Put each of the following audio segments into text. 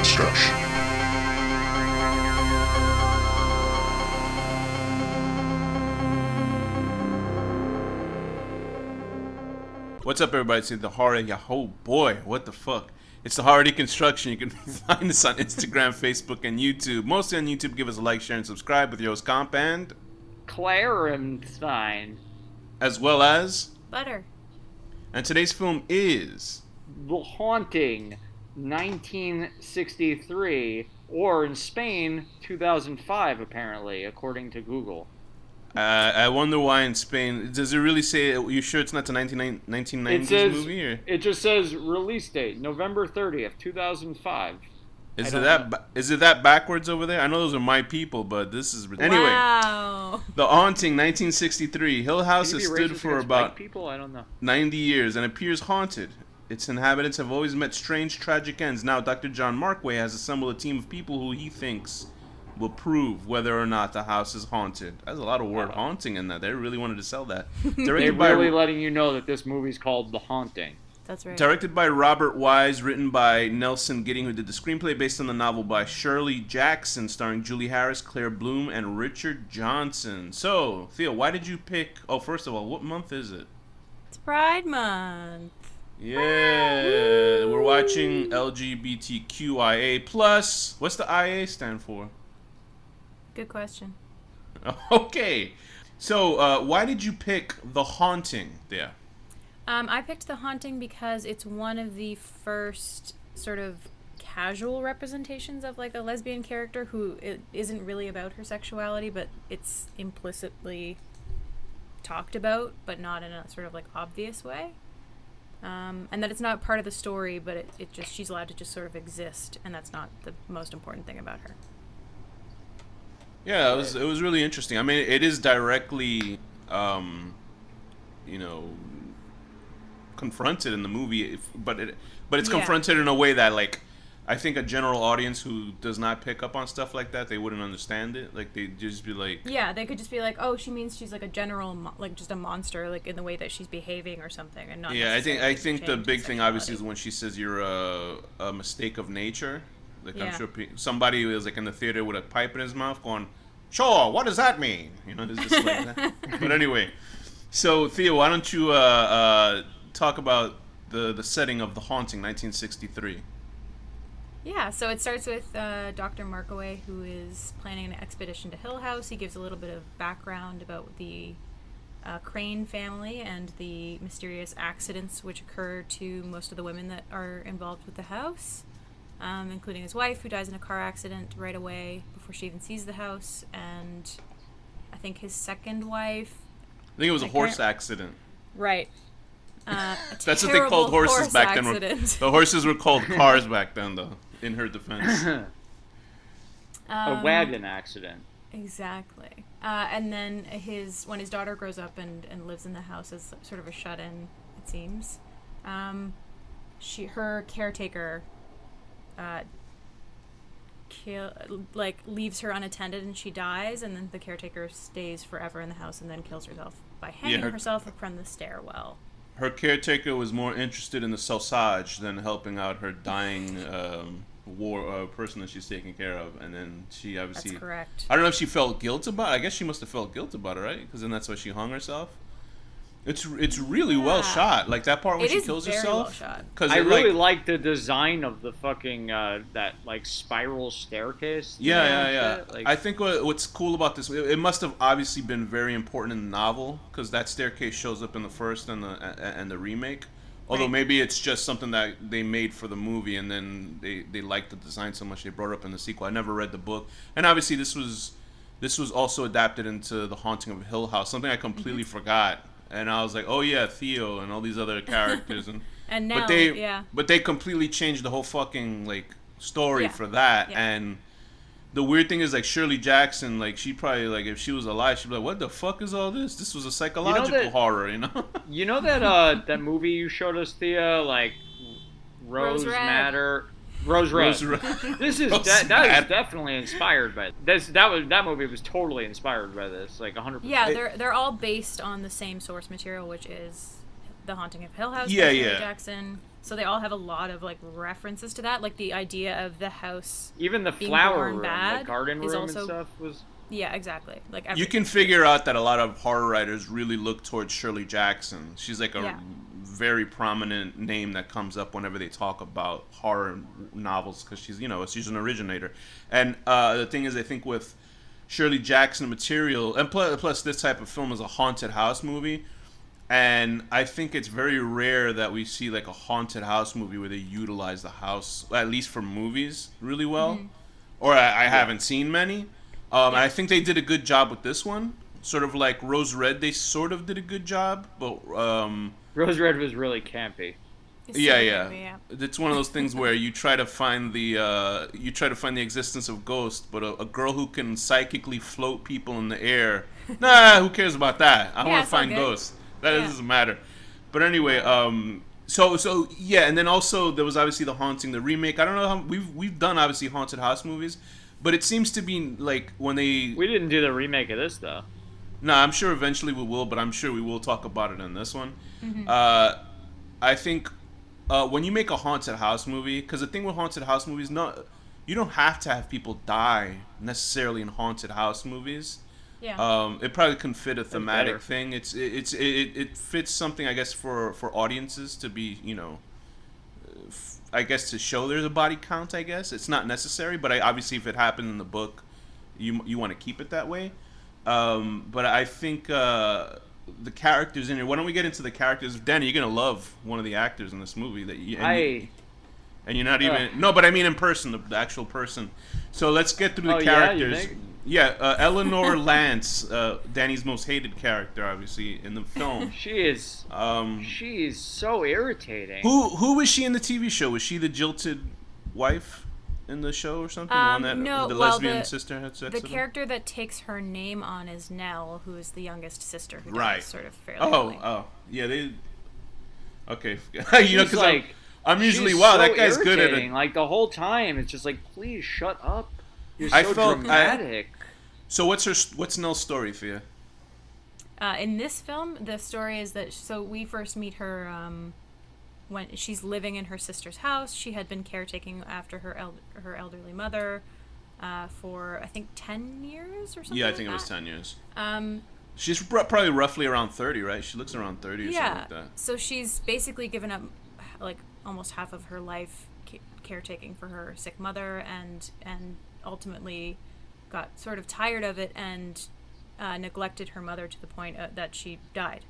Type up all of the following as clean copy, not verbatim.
HorrorDeconstruction. What's up, everybody? It's the horror. Oh boy, what the fuck? It's the Horror Deconstruction. You can find us on Instagram, Facebook, and YouTube. Mostly on YouTube. Give us a like, share, and subscribe with your host Komp and Clarenstein. as well as Butter. And today's film is The Haunting, 1963, or in Spain, 2005, apparently, according to Google. I wonder why in Spain. Does it really say? You sure it's not the 1990s movie? Or? It just says release date, November 30th, 2005. Is it that backwards over there? I know those are my people, but this is anyway. Wow. The Haunting, 1963. Hill House has stood for about people. I don't know. 90 years and appears haunted. Its inhabitants have always met strange, tragic ends. Now, Dr. John Markway has assembled a team of people who he thinks will prove whether or not the house is haunted. That's a lot of word haunting in that. They really wanted to sell that. They're really letting you know that this movie's called The Haunting. That's right. Directed by Robert Wise, written by Nelson Gidding, who did the screenplay based on the novel by Shirley Jackson, starring Julie Harris, Claire Bloom, and Richard Johnson. So, Thea, why did you pick... Oh, first of all, what month is it? It's Pride Month. Yeah, we're watching LGBTQIA+. What's the IA stand for? Good question. Okay. So, why did you pick The Haunting, Thea? I picked The Haunting because it's one of the first sort of casual representations of like a lesbian character who isn't really about her sexuality, but it's implicitly talked about, but not in a sort of like obvious way. And that it's not part of the story, but it just, she's allowed to just sort of exist, and that's not the most important thing about her. Yeah, it was really interesting. I mean, it is directly, confronted in the movie, but it's confronted in a way that, like, I think a general audience who does not pick up on stuff like that, they wouldn't understand it. Like, they'd just be like... Yeah, they could just be like, oh, she means she's like a general, like just a monster, like in the way that she's behaving or something, and not. Yeah, I think the big thing obviously is when she says you're a mistake of nature. Like, yeah. I'm sure somebody who is like in the theater with a pipe in his mouth going, sure, what does that mean? You know, it's just like that. But anyway, so Theo, why don't you talk about the setting of The Haunting, 1963? Yeah, so it starts with Dr. Markaway, who is planning an expedition to Hill House. He gives a little bit of background about the Crane family and the mysterious accidents which occur to most of the women that are involved with the house, including his wife, who dies in a car accident right away before she even sees the house, and I think his second wife... I think it was a horse accident. Right. That's what they called horses back then. The horses were called cars back then, though, in her defense. A wagon accident. Exactly. And then when his daughter grows up and lives in the house as sort of a shut-in, it seems, her caretaker leaves her unattended and she dies, and then the caretaker stays forever in the house and then kills herself by hanging herself from the stairwell. Her caretaker was more interested in the sausage than helping out her dying person that she's taking care of, and then she obviously... That's correct. I don't know if she felt guilt about it. I guess she must have felt guilt about it, right? Because then that's why she hung herself. It's really well shot. Like that part when she kills herself. Well shot. I really like the design of the fucking that like spiral staircase. Yeah. Like, I think what's cool about this, it must have obviously been very important in the novel, because that staircase shows up in the first and the remake. Although maybe it's just something that they made for the movie, and then they liked the design so much they brought it up in the sequel. I never read the book, and obviously this was also adapted into The Haunting of Hill House, something I completely forgot. And I was like, oh yeah, Theo and all these other characters, and now, but they completely changed the whole fucking like story for that. Yeah. And the weird thing is, like, Shirley Jackson, like, she probably, like, if she was alive, she'd be like, what the fuck is all this? This was a psychological horror, you know? You know that that movie you showed us, Thea, like Rose Matter. Rose Red. This is that is definitely inspired by this. That movie was totally inspired by this, like 100%. Yeah, they're all based on the same source material, which is The Haunting of Hill House. Yeah, by Shirley Jackson. So they all have a lot of like references to that, like the idea of the house. Even the flower room, the garden room also, and stuff was. Yeah, exactly. Like you can figure out that a lot of horror writers really look towards Shirley Jackson. She's like a very prominent name that comes up whenever they talk about horror novels because she's an originator. And the thing is, I think with Shirley Jackson material, and plus this type of film is a haunted house movie, and I think it's very rare that we see like a haunted house movie where they utilize the house, at least for movies, really well. Or I haven't seen many. And I think they did a good job with this one. Sort of like Rose Red, they sort of did a good job, but Rose Red was really campy. Yeah. It's one of those things where you try to find the existence of ghosts, but a girl who can psychically float people in the air. Nah, who cares about that? I want to find ghosts. That doesn't matter. But anyway, so yeah, and then also there was obviously The Haunting, the remake. I don't know how we've done obviously haunted house movies. But it seems to be like when they... We didn't do the remake of this, though. No, I'm sure eventually we will, but I'm sure we will talk about it in this one. I think when you make a haunted house movie... Because the thing with haunted house movies, you don't have to have people die necessarily in haunted house movies. Yeah. It probably can fit a thematic thing. It fits something, I guess, for audiences to be, I guess to show there's a body count. I guess it's not necessary, but obviously if it happened in the book, you want to keep it that way. But I think the characters in here. Why don't we get into the characters? Danny, you're gonna love one of the actors in this movie and you're not even no, but I mean in person, the actual person. So let's get through the characters. Eleanor Lance, Danny's most hated character, obviously in the film. She is so irritating. Who was she in the TV show? Was she the jilted wife in the show or something? The one that the lesbian sister had sex with? The character that takes her name on is Nell, who is the youngest sister, who dies sort of fairly early. Yeah, they. Okay, because like, I'm usually that guy's good at it. Like the whole time, it's just like, please shut up. You're so dramatic. So what's Nell's story, Thea? In this film, the story is that we first meet her when she's living in her sister's house. She had been caretaking after her elderly mother for I think 10 years or something. Yeah, I think it was 10 years. She's probably roughly around 30, right? She looks around 30 or something like that. So she's basically given up like almost half of her life caretaking for her sick mother, and ultimately got sort of tired of it and neglected her mother to the point that she died,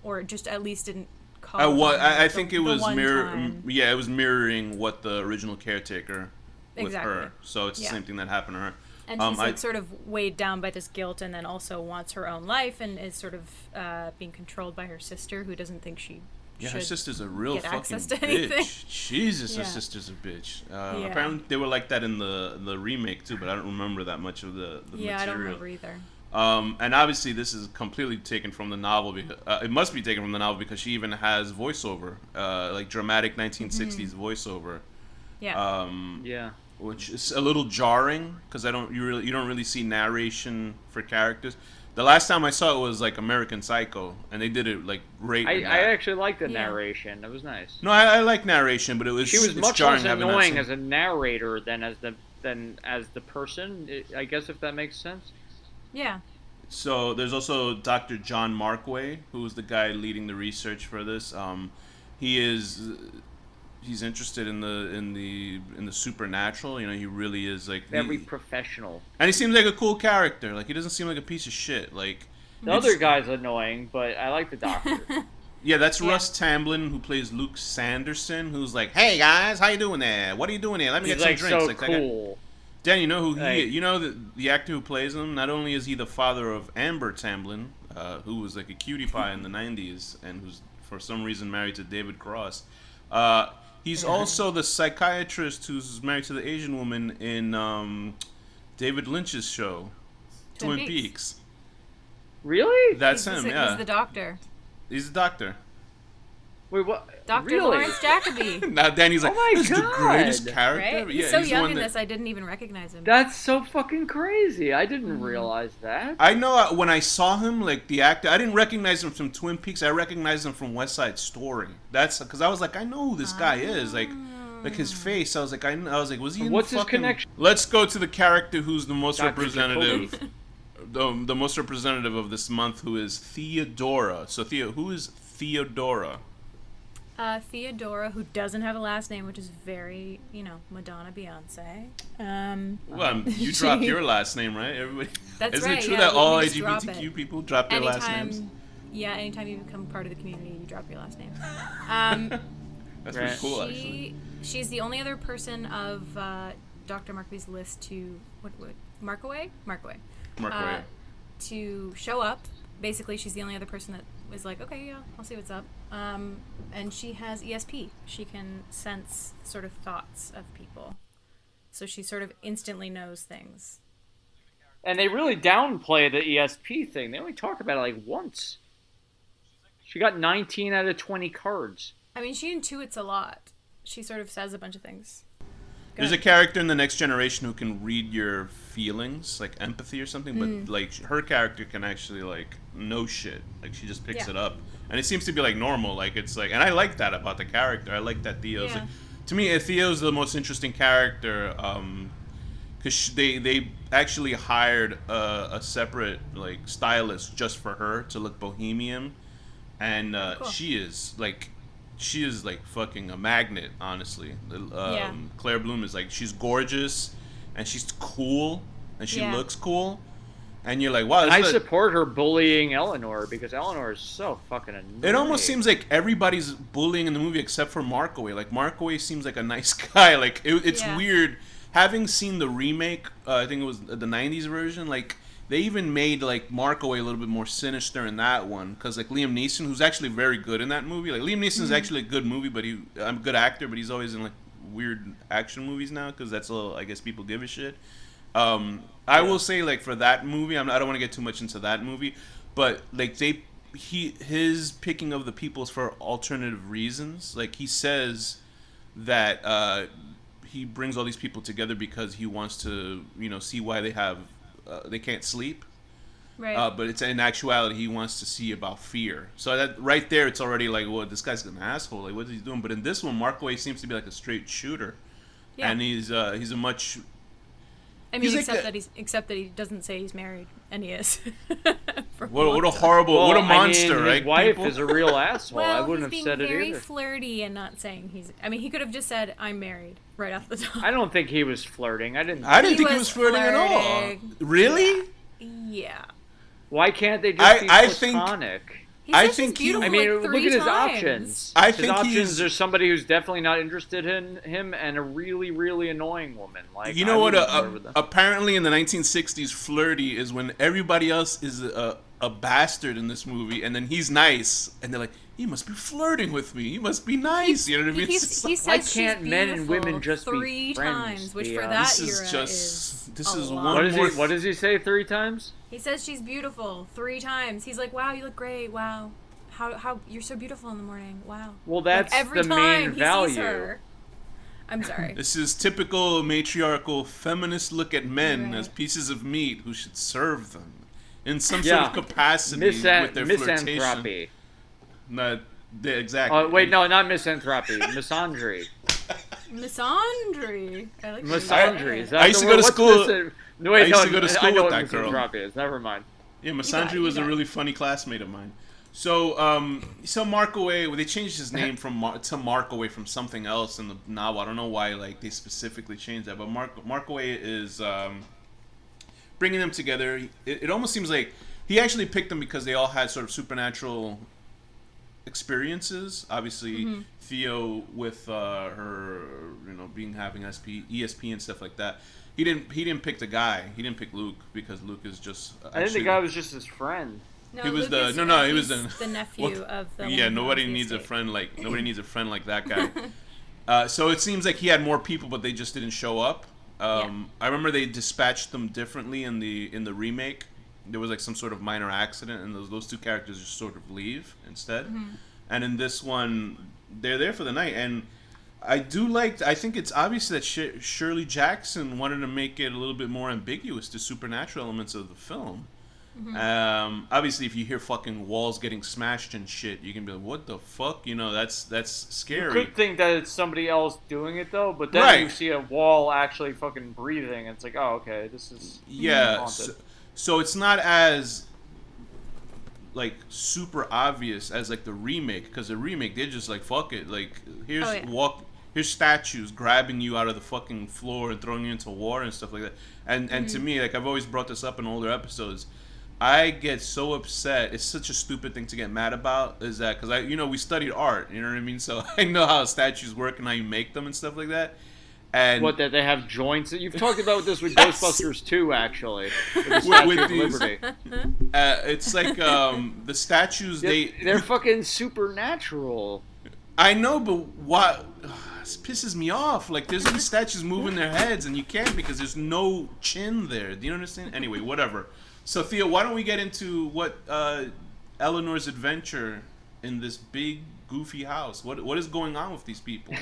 or just at least didn't call. I think it was it was mirroring what the original caretaker with her. So it's the same thing that happened to her. And she's like sort of weighed down by this guilt, and then also wants her own life, and is sort of being controlled by her sister, who doesn't think she. Yeah, her sister's a real fucking bitch. Jesus, her sister's a bitch. Apparently, they were like that in the remake too, but I don't remember that much of the material. Yeah, I don't remember either. And obviously, this is completely taken from the novel. Because it must be taken from the novel because she even has voiceover, like dramatic 1960s voiceover. Yeah. Which is a little jarring because you don't really see narration for characters. The last time I saw it was like American Psycho, and they did it like right. I actually liked the narration. It was nice. No, I like narration, but she was much less annoying as a narrator than as the person. I guess if that makes sense. Yeah. So there's also Dr. John Markway, who is the guy leading the research for this. He's interested in the supernatural. He really is like very professional. And he seems like a cool character. Like he doesn't seem like a piece of shit. Like the other guy's annoying, but I like the doctor. Yeah, that's Russ Tamblyn, who plays Luke Sanderson, who's like, "Hey guys, how you doing there? What are you doing here? Let me get some drinks." So cool. Dan, you know who he? You know the actor who plays him. Not only is he the father of Amber Tamblyn, who was like a cutie pie in the '90s, and who's for some reason married to David Cross. He's also the psychiatrist who's married to the Asian woman in David Lynch's show, Twin Peaks. Really? That's him, yeah. He's the doctor. He's the doctor. Wait, what? Dr. Really? Lawrence Jacoby. Now Danny's like, my this is the God. greatest character. Right? He's so young in this, I didn't even recognize him. That's so fucking crazy. I didn't realize that. I know when I saw him, like the actor, I didn't recognize him from Twin Peaks. I recognized him from West Side Story. That's because I was like, I know who this guy is. Like his face. I was like, was he in What's the his connection? Let's go to the character who's the most Dr. representative. The most representative of this month, who is Theodora. So who is Theodora? Theodora, who doesn't have a last name, which is very, Madonna, Beyonce. Well, you dropped your last name, right? Everybody. That's Isn't right. it true yeah, that all we just drop LGBTQ it. people drop their last names? Yeah, anytime you become part of the community, you drop your last name. That's pretty cool, actually. She's the only other person of Dr. Markaway's list to Markaway, to show up. Basically, she's the only other person that was like, okay, yeah, I'll see what's up. And she has ESP. She can sense sort of thoughts of people. So she sort of instantly knows things. And they really downplay the ESP thing. They only talk about it like once. She got 19 out of 20 cards. I mean, she intuits a lot. She sort of says a bunch of things. There's a character in The Next Generation who can read your feelings, like empathy or something, but like her character can actually like know shit. Like she just picks it up, and it seems to be like normal. Like it's like, and I like that about the character. I like that Theo's like, to me, Theo's the most interesting character, because they actually hired a separate like stylist just for her to look bohemian, and cool. she is like fucking a magnet, honestly. Claire Bloom is like, she's gorgeous, and she's cool, and she looks cool, and you're like, wow. I support her bullying Eleanor, because Eleanor is so fucking annoying. It almost seems like everybody's bullying in the movie except for Markaway. Like Markaway seems like a nice guy. Like it's weird having seen the remake. I think it was the '90s version. Like they even made like Markaway a little bit more sinister in that one, because like Liam Neeson, who's actually very good in that movie. Like Liam Neeson's actually a good movie, but I'm a good actor, but he's always in like weird action movies now, because that's all I guess people give a shit. I will say, like, for that movie, I don't want to get too much into that movie, but like his picking of the peoples for alternative reasons. Like he says that he brings all these people together because he wants to, see why they can't sleep. Right. But it's in actuality he wants to see about fear. So that right there, it's already like, well, this guy's an asshole. Like, what is he doing? But in this one, Markaway seems to be like a straight shooter, and he's a much. I mean, except that he doesn't say he's married, and he is. What a horrible, what a monster, right? His wife is a real asshole. I wouldn't have said it either. He's being very flirty and not saying he's. I mean, he could have just said, "I'm married," right off the top. I don't think he was flirting. I didn't think he was flirting at all. Really? Yeah. Why can't they just be platonic? I think he's beautiful. I mean, like look at his times. options. His options. There's somebody who's definitely not interested in him, and a really, really annoying woman. Like, you know what? Apparently, in the 1960s, flirty is when everybody else is a bastard in this movie, and then he's nice, and they're like, he must be flirting with me. He must be nice. You know what I mean? He says why can't men and women just be friends? 3 times, which for that era is What does he say 3 times? He says she's beautiful 3 times. He's like, wow, you look great. Wow. How you're so beautiful in the morning. Wow. Well, that's like every the time main he value. Sees her. I'm sorry. This is typical matriarchal feminist look at men as pieces of meat who should serve them in some sort of capacity with their misanthropy. flirtation. Not exactly. Wait, no, not misanthropy. Misandry. Misandry. I like misandry. I used to go to school. I used to go to school with that girl. Misantropy is. Never mind. Yeah, Misandry was a really funny classmate of mine. So, Markaway, they changed his name to Markaway from something else in the novel. I don't know why, like, they specifically changed that, but Markaway is bringing them together. It almost seems like he actually picked them because they all had sort of supernatural experiences. Obviously, Theo with her, having ESP and stuff like that. He didn't pick the guy. He didn't pick Luke because Luke is just. I think the guy was just his friend. No, he was he was the nephew of the. Yeah, nobody needs a friend like that guy. So it seems like he had more people, but they just didn't show up. I remember they dispatched them differently in the remake. There was like some sort of minor accident, and those 2 characters just sort of leave instead. and in this one, they're there for the night. And I think it's obvious that Shirley Jackson wanted to make it a little bit more ambiguous, the supernatural elements of the film. Mm-hmm. Obviously, if you hear fucking walls getting smashed and shit, you can be like, "What the fuck?" You know, that's scary. You could think that it's somebody else doing it though, but then you see a wall actually fucking breathing, and it's like, "Oh, okay, this is haunted." So it's not as like super obvious as like the remake, because the remake they're just like, "Fuck it," like here's statues grabbing you out of the fucking floor and throwing you into water and stuff like that. And to me, like I've always brought this up in older episodes. I get so upset. It's such a stupid thing to get mad about. Is that because we studied art. You know what I mean? So I know how statues work and how you make them and stuff like that. And that they have joints. You've talked about this with Ghostbusters 2, actually. With the Statue of Liberty. It's like the statues. They're fucking supernatural. I know, but what? This pisses me off. Like there's these statues moving their heads, and you can't because there's no chin there. Do you understand? Anyway, whatever. So, Thea, why don't we get into what Eleanor's adventure in this big, goofy house? What is going on with these people?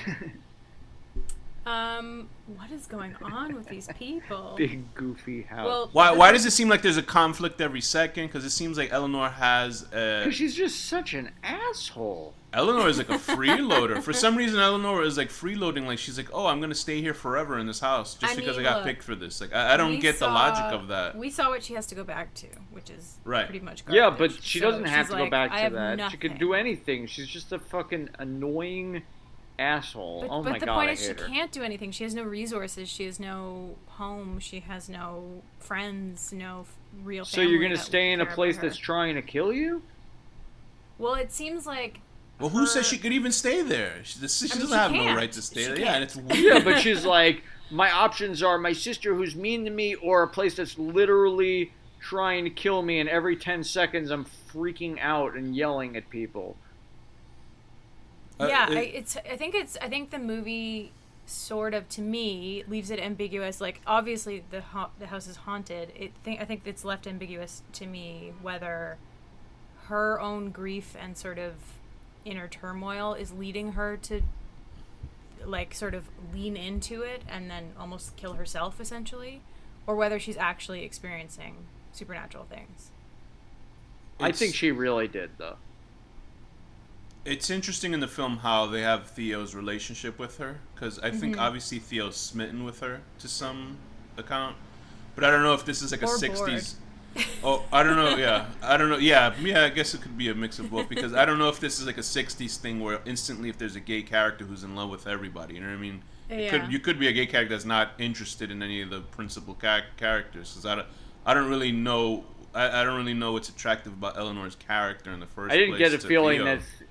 What is going on with these people? Big, goofy house. Well, why does it seem like there's a conflict every second? Because it seems like Eleanor has because she's just such an asshole. Eleanor is like a freeloader. For some reason, Eleanor is like freeloading. Like she's like, "Oh, I'm gonna stay here forever in this house just because I got picked for this." Like I don't get the logic of that. We saw what she has to go back to, which is pretty much garbage. Yeah, but she doesn't have to go back to that. Nothing. She could do anything. She's just a fucking annoying asshole. But the point is, she can't do anything. She has no resources. She has no home. She has no friends. No real family. So you're gonna stay in a place that's trying to kill you? Well, it seems like. Well, who says she could even stay there? She doesn't have no right to stay there. Yeah, and it's weird. Yeah, but she's like, my options are my sister who's mean to me, or a place that's literally trying to kill me, and every 10 seconds I'm freaking out and yelling at people. Yeah, I think the movie sort of, to me, leaves it ambiguous. Like, obviously the house is haunted. I think it's left ambiguous to me whether her own grief and sort of inner turmoil is leading her to like sort of lean into it and then almost kill herself essentially, or whether she's actually experiencing supernatural things. I think she really did, though. It's interesting in the film how they have Theo's relationship with her, because I think obviously Theo's smitten with her to some account, but I don't know if this is like a 60s. Oh, I don't know. Yeah, I don't know. Yeah. I guess it could be a mix of both, because I don't know if this is like a 60s thing where instantly if there's a gay character who's in love with everybody, you know what I mean? Yeah. You could be a gay character that's not interested in any of the principal characters, because I don't really know. I don't really know what's attractive about Eleanor's character in the first place. I didn't get a feeling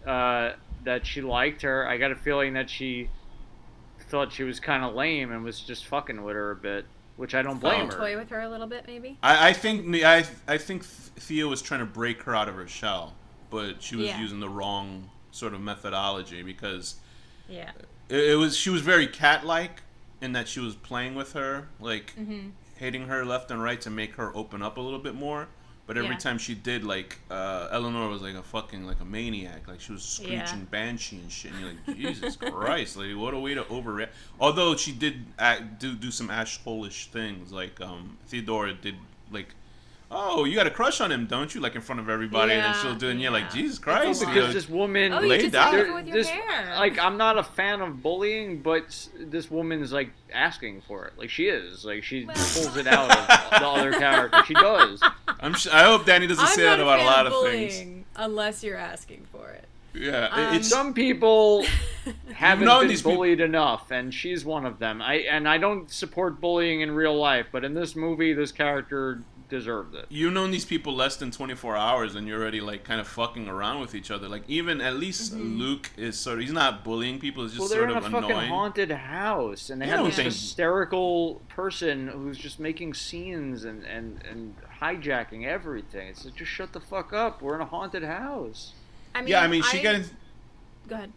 that she liked her. I got a feeling that she thought she was kind of lame and was just fucking with her a bit. Which I don't blame her. Toy with her a little bit, maybe. I think Thea was trying to break her out of her shell, but she was using the wrong sort of methodology, because she was very cat-like in that she was playing with her, like hitting her left and right to make her open up a little bit more. But every time she did, like Eleanor was like a maniac. Like she was screeching banshee and shit. And you're like, Jesus Christ, like what a way to overreact. Although she did do some asshole-ish things, like Theodora did, like, oh, you got a crush on him, don't you? Like in front of everybody, and then she'll do, and you're like, Jesus Christ, because this woman laid down. With your hair. Like, I'm not a fan of bullying, but this woman's like asking for it. Like she is, like she pulls it out of the other character. She does. I hope Danny doesn't say that about a lot of things. Unless you're asking for it. Yeah, some people haven't been bullied enough, and she's one of them. I don't support bullying in real life, but in this movie, this character deserved it. You've known these people less than 24 hours, and you're already like kind of fucking around with each other. Like even at least Luke is sort of, he's not bullying people. It's just sort of annoying. They're in a fucking haunted house, and they have this hysterical person who's just making scenes and hijacking everything. It's like, just shut the fuck up. We're in a haunted house. Go ahead.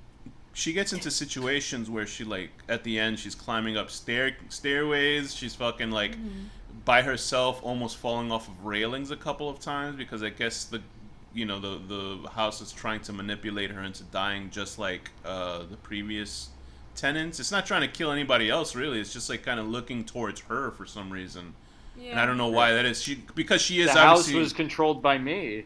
She gets into situations where she, like, at the end, she's climbing up stairways. She's fucking, like, by herself, almost falling off of railings a couple of times, because I guess the house is trying to manipulate her into dying, just like the previous tenants. It's not trying to kill anybody else, really. It's just like kind of looking towards her for some reason. Yeah. And I don't know why that is. Because she is the house was controlled by me.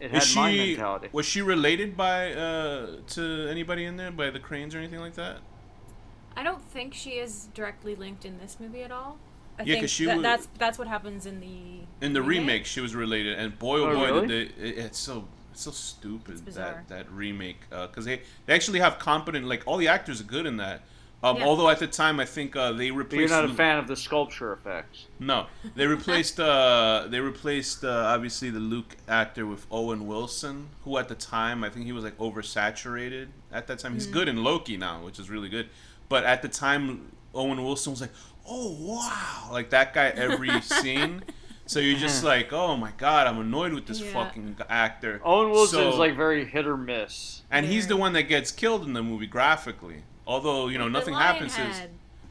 It had my mentality. Was she related by to anybody in there, by the Cranes or anything like that? I don't think she is directly linked in this movie at all. I think that's what happens in the remake. She was related, and boy, really? It's so stupid that remake, because they actually have competent, like, all the actors are good in that. Although at the time I think they replaced. You're not a fan of the sculpture effects. No, they replaced obviously the Luke actor with Owen Wilson, who at the time I think he was like oversaturated at that time. He's good in Loki now, which is really good, but at the time Owen Wilson was like, oh wow, like that guy every scene. So you're just like, oh my god, I'm annoyed with this fucking actor. Owen Wilson's like very hit or miss, and he's the one that gets killed in the movie graphically. Although, nothing happens.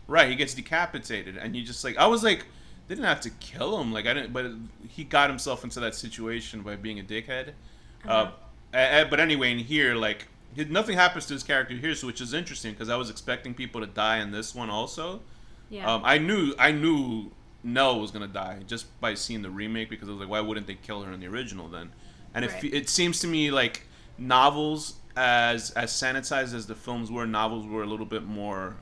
Right, he gets decapitated, and you just like, I was like, they didn't have to kill him, like I didn't, but he got himself into that situation by being a dickhead. But anyway, in here, like, nothing happens to his character here, so which is interesting because I was expecting people to die in this one also. Yeah. I knew Nell was gonna die just by seeing the remake, because I was like, why wouldn't they kill her in the original then? And it seems to me like novels, as sanitized as the films were, novels were a little bit more,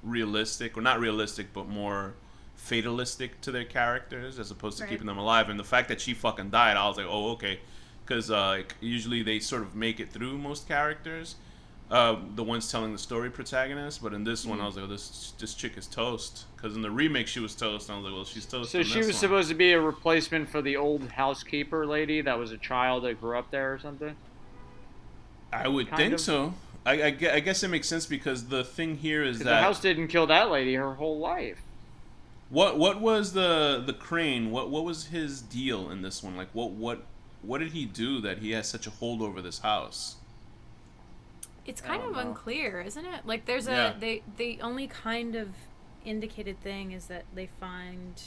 realistic, or not realistic, but more fatalistic to their characters as opposed to keeping them alive. And the fact that she fucking died, I was like, oh, okay, because usually they sort of make it through, most characters, the ones telling the story protagonists. But in this one, I was like, oh, this chick is toast. Because in the remake, she was toast. And I was like, well, she's toast. So she was supposed to be a replacement for the old housekeeper lady that was a child that grew up there or something? I would think so. I guess it makes sense, because the thing here is that the house didn't kill that lady her whole life. What was the Crane? What was his deal in this one? Like what did he do that he has such a hold over this house? It's kind of unclear, isn't it? Like there's the only kind of indicated thing is that they find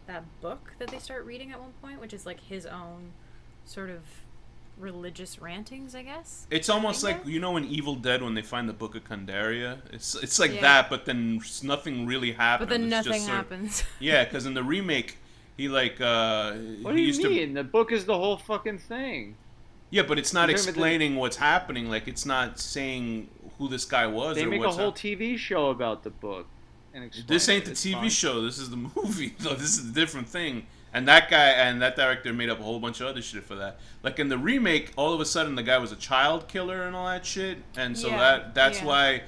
that book that they start reading at one point, which is like his own sort of religious rantings, I guess. It's almost like, in Evil Dead when they find the Book of Candaria. It's like that, but then nothing really happens. But then nothing happens. Yeah, because in the remake, he like what do you mean? The book is the whole fucking thing. Yeah, but it's not explaining what's happening. Like, it's not saying who this guy was. They make a whole TV show about the book. This ain't the TV show. This is the movie. Though this is a different thing. And that guy and that director made up a whole bunch of other shit for that. Like in the remake, all of a sudden the guy was a child killer and all that shit, and so that's why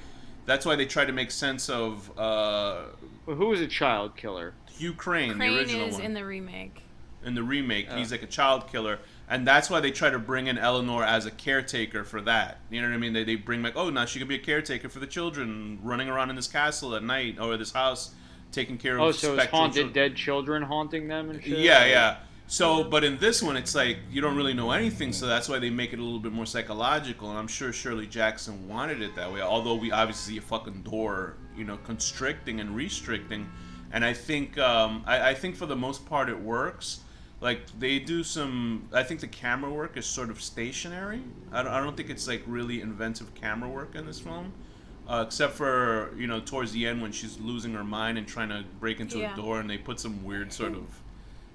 they tried to make sense of. Well, who was a child killer? Hugh Crane, the original is one. in the remake. In the remake, he's like a child killer, and that's why they try to bring in Eleanor as a caretaker for that. You know what I mean? They bring like, oh, now she could be a caretaker for the children, running around in this castle at night or this house, taking care of. Oh, so it's haunted dead children haunting them and shit? Yeah. So, but in this one, it's like you don't really know anything, so that's why they make it a little bit more psychological. And I'm sure Shirley Jackson wanted it that way. Although we obviously see a fucking door, constricting and restricting. And I think, I think for the most part it works. Like they do some. I think the camera work is sort of stationary. I don't think it's like really inventive camera work in this film. Except for, towards the end when she's losing her mind and trying to break into a door, and they put some weird sort of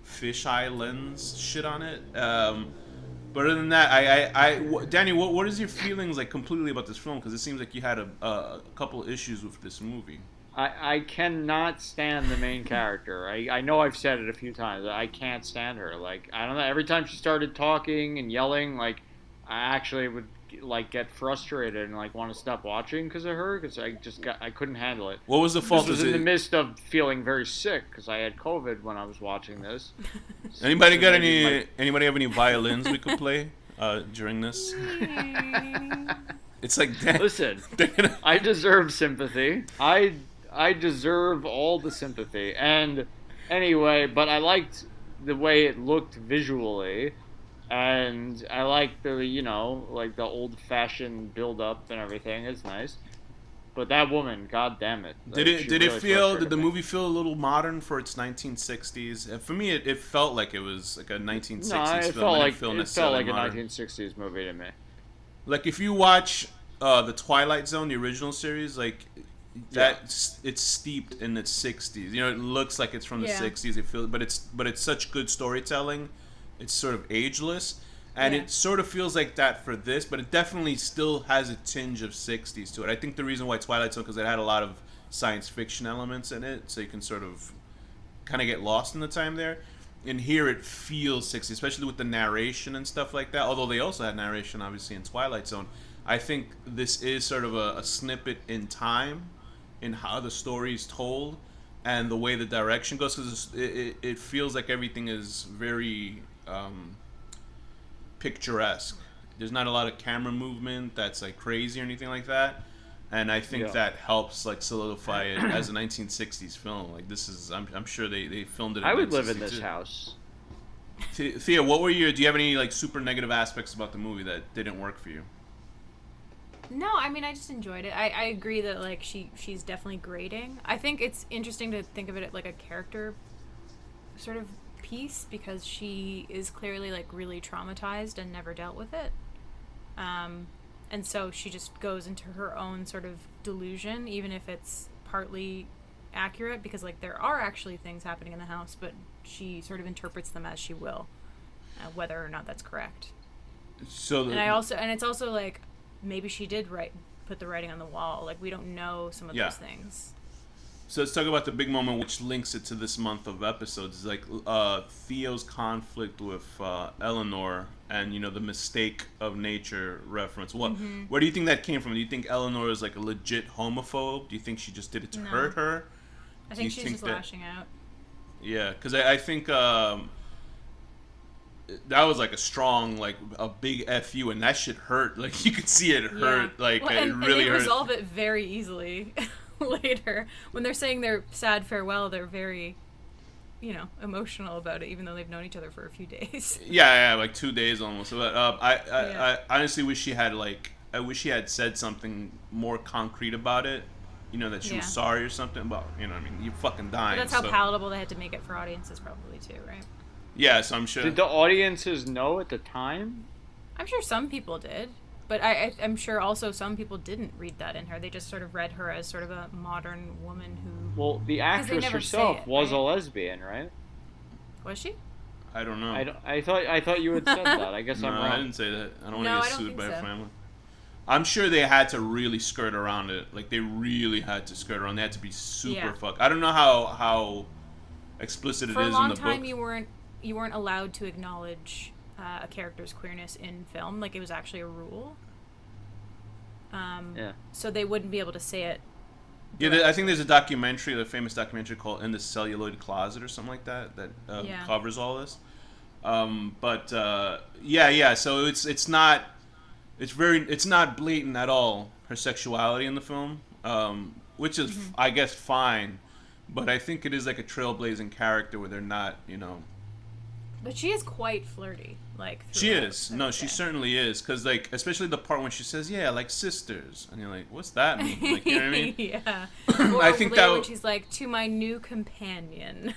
fisheye lens shit on it. But other than that, Danny, what is your feelings like completely about this film? Because it seems like you had a couple issues with this movie. I cannot stand the main character. I know I've said it a few times. I can't stand her. Like, I don't know. Every time she started talking and yelling, like, I actually would like get frustrated and like want to stop watching because of her, because I couldn't handle it. What was the fault? This was in the midst of feeling very sick because I had COVID when I was watching this. Anybody have any violins we could play during this? It's like, listen, I deserve sympathy. I deserve all the sympathy. And anyway, but I liked the way it looked visually. And I like the, like the old-fashioned build-up and everything. It's nice. But that woman, god damn it. Did the movie feel a little modern for its 1960s? For me, it felt like it was like a 1960s film. It felt like a 1960s movie to me. Like if you watch the Twilight Zone, the original series, like it's steeped in its 60s. You know, it looks like it's from the 60s. It feels, but it's such good storytelling. It's sort of ageless. And it sort of feels like that for this, but it definitely still has a tinge of 60s to it. I think the reason why Twilight Zone, because it had a lot of science fiction elements in it, so you can sort of kind of get lost in the time there. And here it feels 60s, especially with the narration and stuff like that. Although they also had narration, obviously, in Twilight Zone. I think this is sort of a snippet in time in how the story is told and the way the direction goes, because it feels like everything is very... picturesque. There's not a lot of camera movement that's like crazy or anything like that, and I think that helps like solidify it as a 1960s film. Like this is, I'm sure they filmed it. I would live in this house. Thea, what were do you have any like super negative aspects about the movie that didn't work for you? No, I mean I just enjoyed it. I agree that like she's definitely grating. I think it's interesting to think of it like a character sort of piece, because she is clearly like really traumatized and never dealt with it, and so she just goes into her own sort of delusion, even if it's partly accurate, because like there are actually things happening in the house, but she sort of interprets them as she will, whether or not that's correct. So and it's also like maybe she did put the writing on the wall. Like we don't know some of those things. So let's talk about the big moment which links it to this month of episodes. It's like Theo's conflict with Eleanor, and you know the mistake of nature reference. Where do you think that came from? Do you think Eleanor is like a legit homophobe? Do you think she just did it to hurt her? I think she's just lashing out. Yeah, because I think that was like a strong, like a big fu, and that shit hurt. Like you could see it hurt. Like it really hurt. And they resolve it very easily. Later, when they're saying their sad farewell, they're very, emotional about it, even though they've known each other for a few days. Yeah, like 2 days almost. But I honestly wish she had said something more concrete about it. That she was sorry or something. But you're fucking dying. But that's how palatable they had to make it for audiences, probably too, right? Yeah, so I'm sure. Did the audiences know at the time? I'm sure some people did. But I'm sure also some people didn't read that in her. They just sort of read her as sort of a modern woman who... Well, the actress herself was a lesbian, right? Was she? I don't know. I thought you had said that. I guess I'm wrong. I didn't say that. I don't want to get sued by a family. I'm sure they had to really skirt around it. Like, they really had to skirt around. They had to be super fucked. I don't know how explicit it is in the book. For a long time, you weren't allowed to acknowledge... a character's queerness in film, like it was actually a rule. So they wouldn't be able to say it. Yeah, I think there's a famous documentary called "In the Celluloid Closet" or something like that covers all this. So it's not blatant at all, her sexuality in the film, which is I guess fine, but I think it is like a trailblazing character where they're not, But she is quite flirty, like. She is. No, she certainly is. Because, like, especially the part when she says, "Yeah, like sisters," and you're like, "What's that mean?" Like, you know what I mean? Yeah. I think that when she's like, "To my new companion."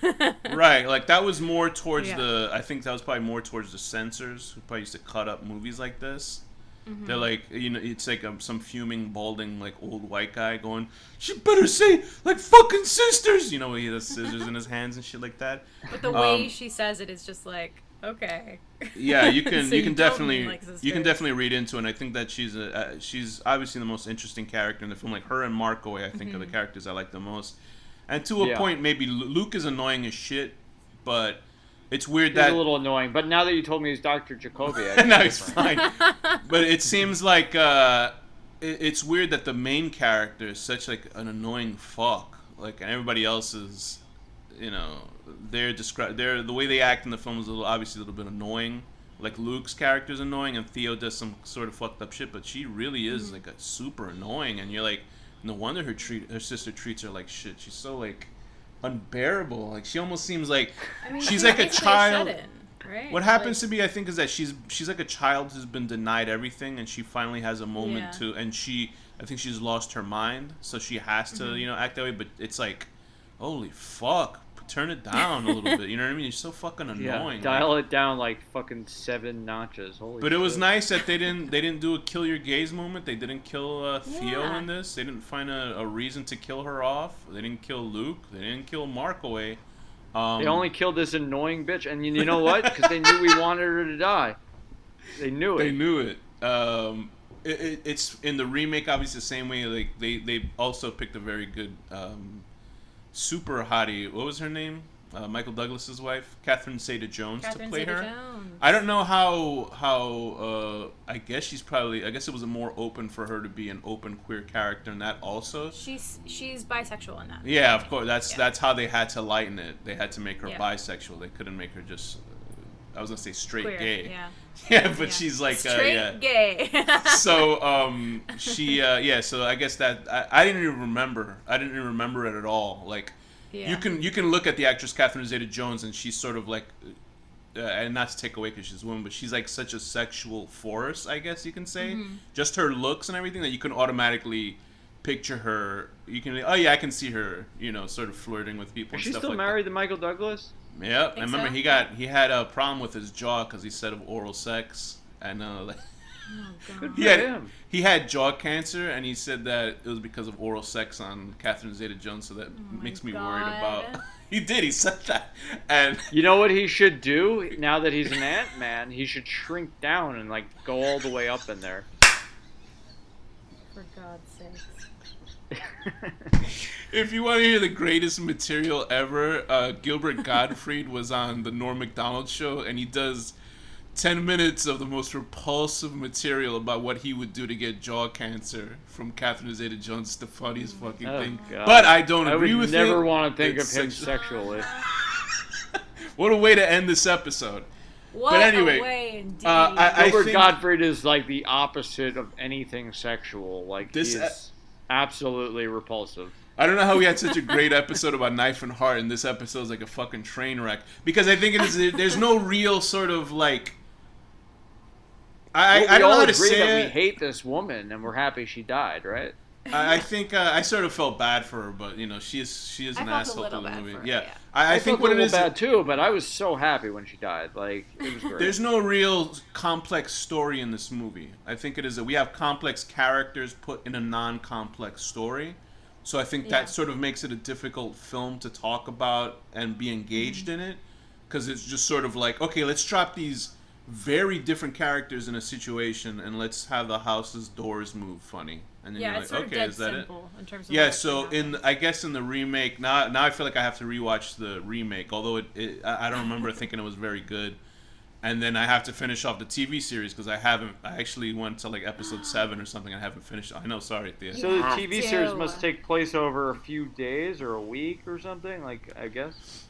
Right. Like that was more towards the. I think that was probably more towards the censors who probably used to cut up movies like this. Mm-hmm. They're like, it's like some fuming, balding, like old white guy going, "She better say like fucking sisters," he has scissors in his hands and shit like that. But the way she says it is just like, okay. Yeah, you can so you can definitely like you can definitely read into it. And I think that she's obviously the most interesting character in the film. Like her and Markaway, I think are the characters I like the most. And to a point, maybe Luke is annoying as shit, but. It's weird that... He's a little annoying, but now that you told me he's Dr. Jacoby... No, he's fine. But it seems like... it's weird that the main character is such, like, an annoying fuck. Like, and everybody else is... the way they act in the film is obviously a little bit annoying. Like, Luke's character is annoying, and Theo does some sort of fucked up shit, but she really is, like, a super annoying. And you're like, no wonder her sister treats her like shit. She's so, like... unbearable. Like she almost seems like she's like a child. Right. What happens to me, I think, is that she's like a child who's been denied everything, and she finally has a moment to, and I think she's lost her mind, so she has to, act that way. But it's like, holy fuck, turn it down a little bit. You know what I mean? It's so fucking annoying. Dial it down like fucking 7 notches. Holy But shit. it was nice that they didn't do a kill your gays moment. They didn't kill Theo in this. They didn't find a reason to kill her off. They didn't kill Luke. They didn't kill Mark away. They only killed this annoying bitch, and you know what? Because they knew we wanted her to die. They knew it. They knew it. It's in the remake, obviously the same way. Like they also picked a very good super hottie. What was her name? Michael Douglas's wife, Catherine Zeta-Jones, to play her. I don't know how. I guess I guess it was more open for her to be an open queer character in that also. She's bisexual in that. Yeah, of course. That's how they had to lighten it. They had to make her bisexual. They couldn't make her just. I was gonna say straight queer, gay. Yeah. Yeah, but she's like straight gay. So she so I guess that I didn't even remember. I didn't even remember it at all. Like. Yeah. You can look at the actress Catherine Zeta-Jones, and she's sort of like, and not to take away because she's a woman, but she's like such a sexual force, I guess you can say. Mm-hmm. Just her looks and everything that you can automatically picture her. You can, I can see her, sort of flirting with people. Is and she stuff still like married that. to Michael Douglas? Yep. I remember so? he had a problem with his jaw because he said of oral sex, and he had jaw cancer, and he said that it was because of oral sex on Catherine Zeta-Jones, so that makes me worried about. He said that, and you know what he should do now that he's an Ant-Man? He should shrink down and like go all the way up in there. For God's sakes. If you want to hear the greatest material ever, Gilbert Gottfried was on the Norm Macdonald show, and he does 10 minutes of the most repulsive material about what he would do to get jaw cancer from Catherine Zeta-Jones. The funniest fucking thing. God. But I don't agree with it. I would never want to think of him sexually. What a way to end this episode. What but anyway, a way indeed. Gilbert Gottfried is like the opposite of anything sexual. Like, this is absolutely repulsive. I don't know how we had such a great episode about Knife and Heart, and this episode is like a fucking train wreck. Because I think there's no real sort of like... I don't know how to say that it. We hate this woman, and we're happy she died, right? I think I sort of felt bad for her, but she is an asshole to the movie. Yeah, I think what it is bad too, but I was so happy when she died. Like, it was great. There's no real complex story in this movie. I think it is that we have complex characters put in a non-complex story. So I think that sort of makes it a difficult film to talk about and be engaged in it, because it's just sort of like, okay, let's drop these very different characters in a situation and let's have the house's doors move funny. And then you're like, okay, is that it? In terms of so I guess in the remake, now I feel like I have to rewatch the remake, although I don't remember thinking it was very good. And then I have to finish off the TV series because I actually went to like episode 7 or something. I haven't finished. I know, sorry, Thea. So the TV series must take place over a few days or a week or something, like, I guess?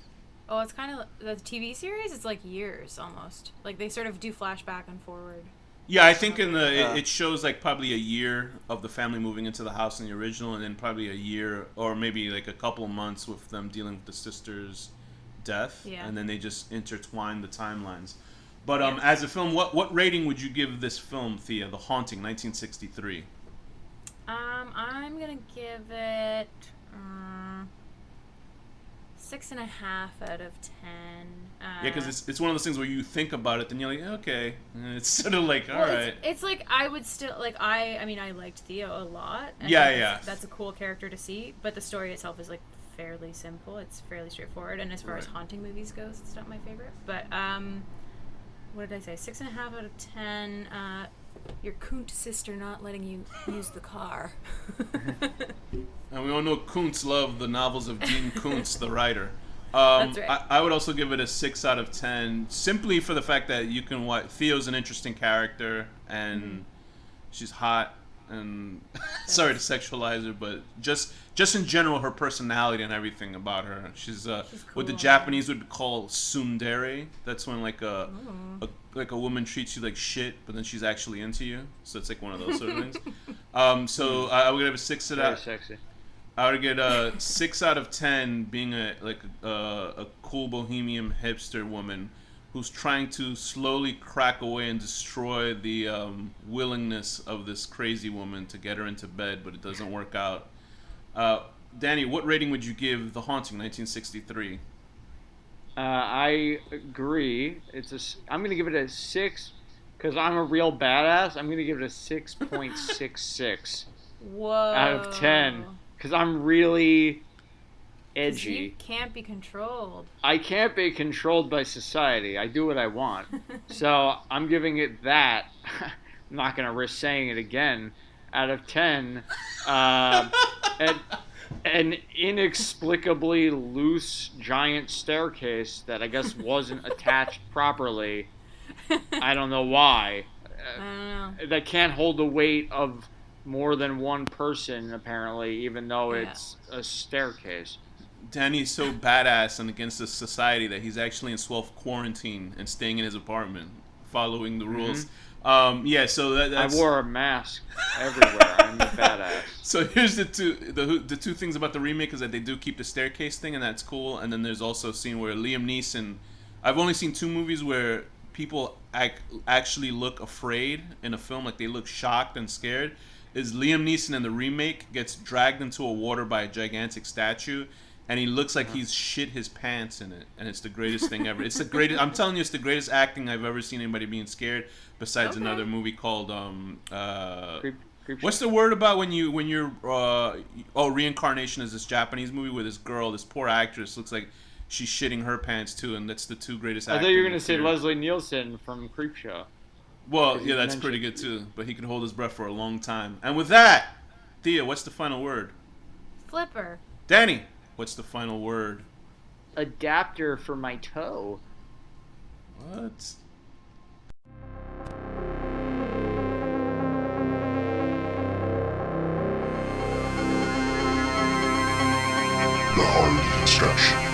Oh, it's kind of the TV series. It's like years almost. Like they sort of do flashback and forward. Yeah, I think it shows like probably a year of the family moving into the house in the original, and then probably a year or maybe like a couple of months with them dealing with the sister's death, and then they just intertwine the timelines. But as a film, what rating would you give this film, Thea? The Haunting, 1963. I'm gonna give it 6.5 out of 10. Yeah, because it's one of those things where you think about it, then you're like, okay, and it's sort of like, all right. It's like I would still like I liked Theo a lot. And that's a cool character to see, but the story itself is like fairly simple. It's fairly straightforward, and as far as haunting movies goes, it's not my favorite. But what did I say? 6.5 out of 10. Your Kunt sister not letting you use the car. And we all know Kuntz loved the novels of Dean Kuntz, the writer. That's right. I would also give it a 6 out of 10, simply for the fact that you can watch. Theo's an interesting character, and she's hot. And sorry to sexualize her, but just in general, her personality and everything about her. She's cool. What the Japanese would call tsundere. That's when like a woman treats you like shit, but then she's actually into you. So it's like one of those sort of things. So I would give it a 6 out of. Very sexy. I would get a 6 out of 10 being a cool bohemian hipster woman who's trying to slowly crack away and destroy the willingness of this crazy woman to get her into bed, but it doesn't work out. Danny, what rating would you give The Haunting, 1963? I agree. I'm gonna give it a 6 because I'm a real badass. I'm gonna give it a 6.66 Whoa. out of 10 because I'm really edgy. You can't be controlled. I can't be controlled by society. I do what I want. So I'm giving it that. I'm not gonna risk saying it again. Out of 10. An inexplicably loose giant staircase that I guess wasn't attached properly. I don't know why. I don't know. That can't hold the weight of more than one person, apparently, even though it's a staircase. Danny's so badass and against the society that he's actually in self-quarantine and staying in his apartment, following the rules. So that's... I wore a mask everywhere. I'm a badass. So here's the two things about the remake is that they do keep the staircase thing, and that's cool. And then there's also a scene where Liam Neeson... I've only seen 2 movies where people actually look afraid in a film, like they look shocked and scared. Is Liam Neeson in the remake gets dragged into a water by a gigantic statue, and he looks like he's shit his pants in it, and it's the greatest thing ever. It's the greatest. I'm telling you, it's the greatest acting I've ever seen anybody being scared. Besides another movie called what's the word about when you're Reincarnation is this Japanese movie where this girl, this poor actress, looks like she's shitting her pants too, and that's the 2 greatest. I thought you were gonna say Leslie Nielsen from Creepshow. Well, yeah, that's pretty good too, but he can hold his breath for a long time. And with that, Thea, what's the final word? Flipper. Danny, what's the final word? Adapter for my toe. What? The HorrorDeconstruction.